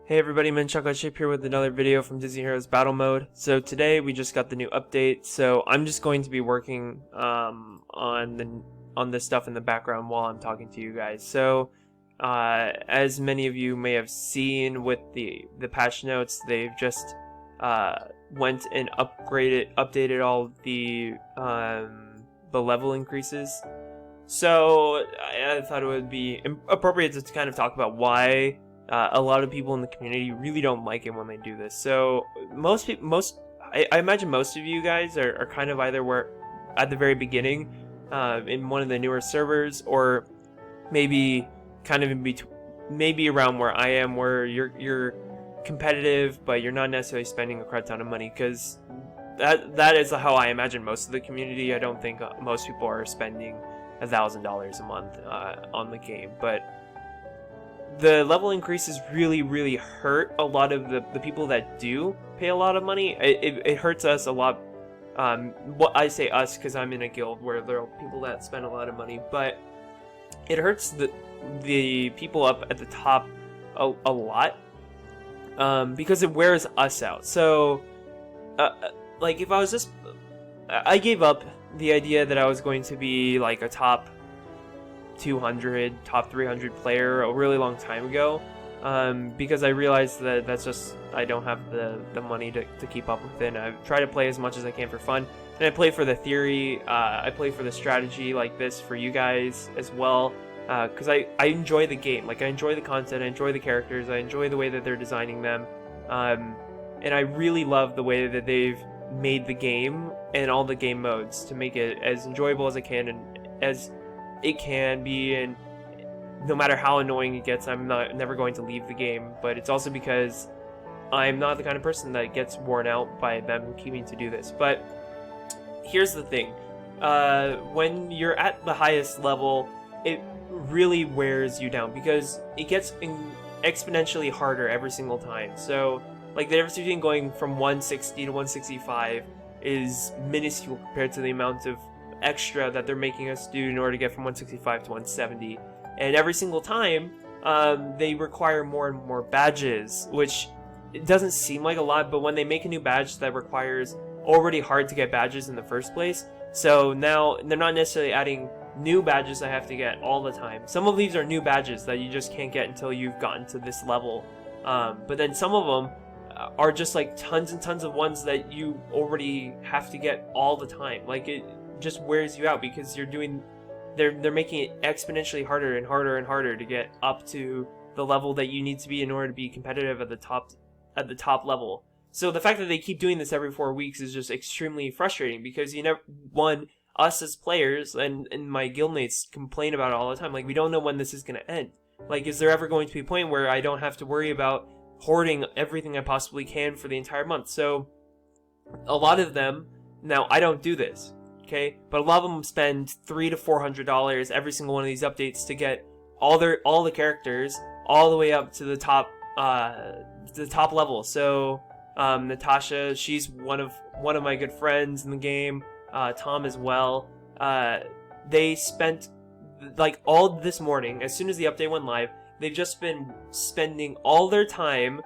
Hey everybody, MinChocolate here with another video from Disney Heroes Battle Mode. So today we just got the new update, so I'm just going to be working on this stuff in the background while I'm talking to you guys. So as many of you may have seen with the patch notes, they've just went and updated all the level increases. So I thought it would be appropriate to kind of talk about why a lot of people in the community really don't like it when they do this. So I imagine most of you guys are kind of either where at the very beginning in one of the newer servers, or maybe kind of in between, maybe around where I am, where you're competitive but you're not necessarily spending a crap ton of money, because that is how I imagine most of the community. I don't think most people are spending $1,000 a month on the game, but the level increases really hurt a lot of the people that do pay a lot of money. It hurts us a lot. What I say us because I'm in a guild where there are people that spend a lot of money, but it hurts the people up at the top a lot because it wears us out. So like if I was just, I gave up the idea that I was going to be like a top 200, top 300 player a really long time ago, because I realized that that's just, I don't have the money to keep up with it. And I try to play as much as I can for fun, and I play for the theory, I play for the strategy like this for you guys as well, because I enjoy the game. Like, I enjoy the content, I enjoy the characters, I enjoy the way that they're designing them, and I really love the way that they've made the game and all the game modes to make it as enjoyable as I can and as it can be. And no matter how annoying it gets, I'm never going to leave the game. But it's also because I'm not the kind of person that gets worn out by them keeping to do this. But here's the thing, when you're at the highest level, it really wears you down because it gets exponentially harder every single time. So like, the difference between going from 160 to 165 is minuscule compared to the amount of extra that they're making us do in order to get from 165 to 170. And every single time they require more and more badges, which it doesn't seem like a lot, but when they make a new badge that requires already hard to get badges in the first place, so now they're not necessarily adding new badges I have to get all the time. Some of these are new badges that you just can't get until you've gotten to this level, but then some of them are just like tons and tons of ones that you already have to get all the time. Like, it just wears you out because they're making it exponentially harder and harder and harder to get up to the level that you need to be in order to be competitive at the top level. So the fact that they keep doing this every 4 weeks is just extremely frustrating, because us as players and my guildmates complain about it all the time. Like, we don't know when this is going to end. Like, is there ever going to be a point where I don't have to worry about hoarding everything I possibly can for the entire month? So a lot of them, now I don't do this, okay, but a lot of them spend $300 to $400 every single one of these updates to get all the characters all the way up to the top level. So Natasha, she's one of my good friends in the game. Tom as well. They spent like all this morning, as soon as the update went live, they've just been spending all their time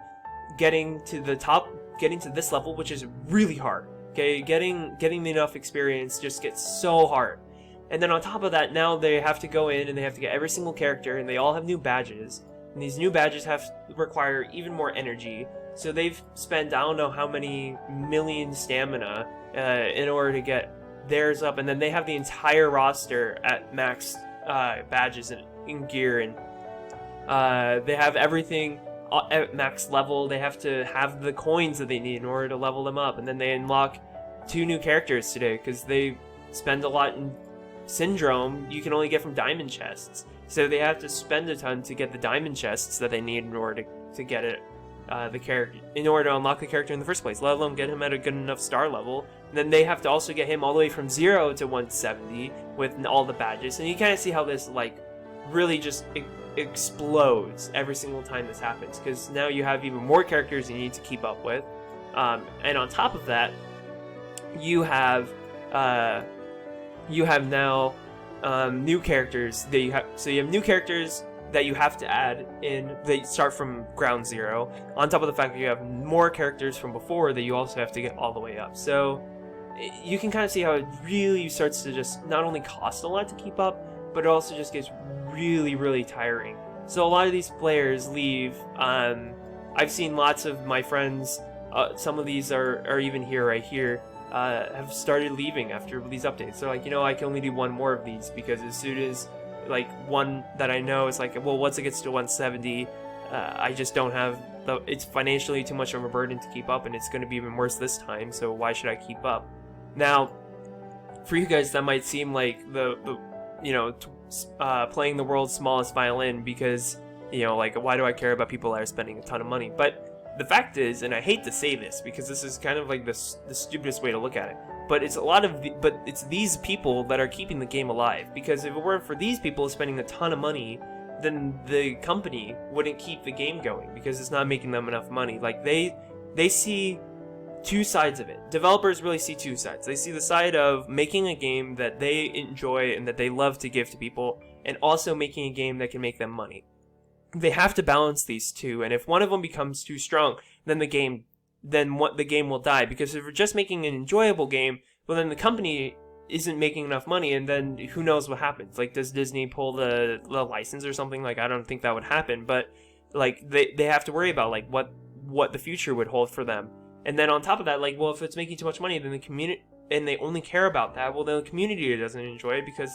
getting to this level, which is really hard. Okay, getting enough experience just gets so hard. And then on top of that, now they have to go in and they have to get every single character, and they all have new badges. And these new badges require even more energy. So they've spent, I don't know how many million stamina in order to get theirs up. And then they have the entire roster at max badges in gear, and they have everything at max level. They have to have the coins that they need in order to level them up, and then they unlock 2 new characters today because they spend a lot in Syndrome. You can only get from diamond chests, so they have to spend a ton to get the diamond chests that they need in order to get it the character, in order to unlock the character in the first place, let alone get him at a good enough star level. And then they have to also get him all the way from 0 to 170 with all the badges. And you kind of see how this like really just explodes every single time this happens, because now you have even more characters you need to keep up with, and on top of that, you have now new characters that you have. So you have new characters that you have to add in. They start from ground zero, on top of the fact that you have more characters from before that you also have to get all the way up. So you can kind of see how it really starts to just not only cost a lot to keep up, but it also just gets really, really tiring. So a lot of these players leave. I've seen lots of my friends, some of these are even here, right here, have started leaving after these updates. They're like, I can only do one more of these, because as soon as, like, one that I know is like, well, once it gets to 170, I just don't have it's financially too much of a burden to keep up, and it's going to be even worse this time, so why should I keep up? Now, for you guys, that might seem like playing the world's smallest violin, because, like, why do I care about people that are spending a ton of money? But the fact is, and I hate to say this, because this is kind of like the stupidest way to look at it, but it's these people that are keeping the game alive. Because if it weren't for these people spending a ton of money, then the company wouldn't keep the game going, because it's not making them enough money. Like, they see two sides of it. Developers really see two sides. They see the side of making a game that they enjoy and that they love to give to people, and also making a game that can make them money. They have to balance these two, and if one of them becomes too strong, then the game will die. Because if you're just making an enjoyable game, well, then the company isn't making enough money, and then who knows what happens. Like, does Disney pull the license or something? Like, I don't think that would happen, but like, they have to worry about, like, what the future would hold for them. And then on top of that, like, well, if it's making too much money, then the community, and they only care about that, well, then the community doesn't enjoy it, because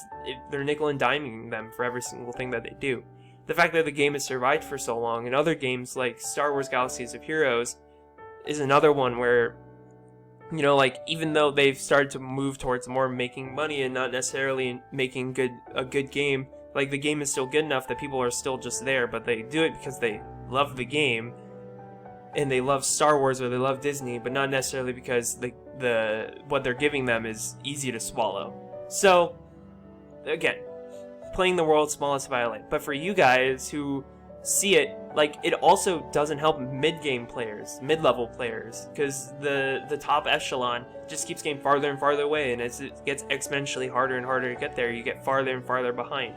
they're nickel and diming them for every single thing that they do. The fact that the game has survived for so long, and other games like Star Wars Galaxies of Heroes is another one where, like, even though they've started to move towards more making money and not necessarily making a good game, like, the game is still good enough that people are still just there, but they do it because they love the game, and they love Star Wars or they love Disney, but not necessarily because what they're giving them is easy to swallow. So, again, playing the world's smallest violin. But for you guys who see it, like, it also doesn't help mid-game players, mid-level players, because the top echelon just keeps getting farther and farther away, and as it gets exponentially harder and harder to get there, you get farther and farther behind.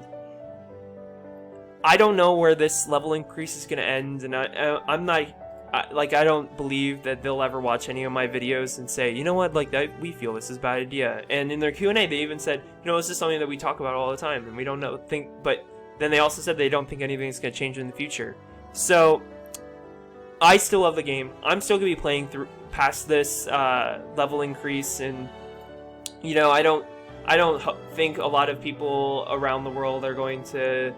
I don't know where this level increase is going to end, and I'm not... I don't believe that they'll ever watch any of my videos and say, you know what, like, we feel this is a bad idea. And in their Q&A, they even said, this is something that we talk about all the time, and we don't think, but then they also said they don't think anything's going to change in the future. So, I still love the game. I'm still going to be playing past this level increase, and, I don't think a lot of people around the world are going to...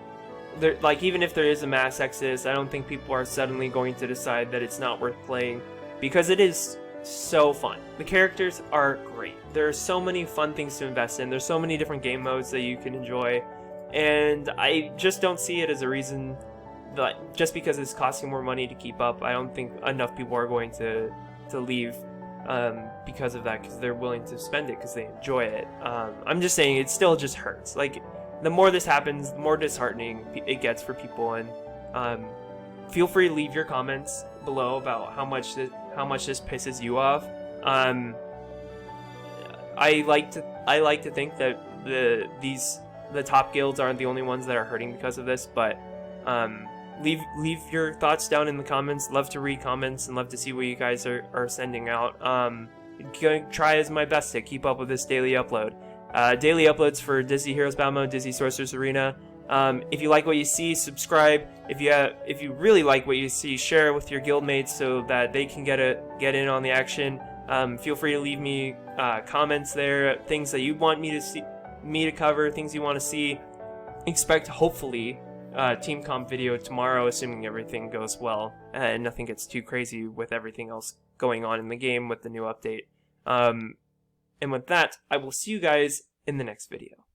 like, even if there is a mass exodus, I don't think people are suddenly going to decide that it's not worth playing, because it is so fun. The characters are great. There are so many fun things to invest in. There's so many different game modes that you can enjoy, and I just don't see it as a reason that just because it's costing more money to keep up, I don't think enough people are going to leave because of that, because they're willing to spend it because they enjoy it. I'm just saying, it still just hurts. Like, the more this happens, the more disheartening it gets for people, and feel free to leave your comments below about how much this pisses you off. I like to think that the top guilds aren't the only ones that are hurting because of this, but leave your thoughts down in the comments. Love to read comments and love to see what you guys are sending out. Gonna try as my best to keep up with this daily upload. Daily uploads for Disney Heroes Battle Mode, Disney Sorcerer's Arena. If you like what you see, subscribe. If you really like what you see, share it with your guildmates so that they can get in on the action. Feel free to leave me comments there, things that you want me to cover, things you want to see. Expect, hopefully, Team Comp video tomorrow, assuming everything goes well and nothing gets too crazy with everything else going on in the game with the new update. And with that, I will see you guys in the next video.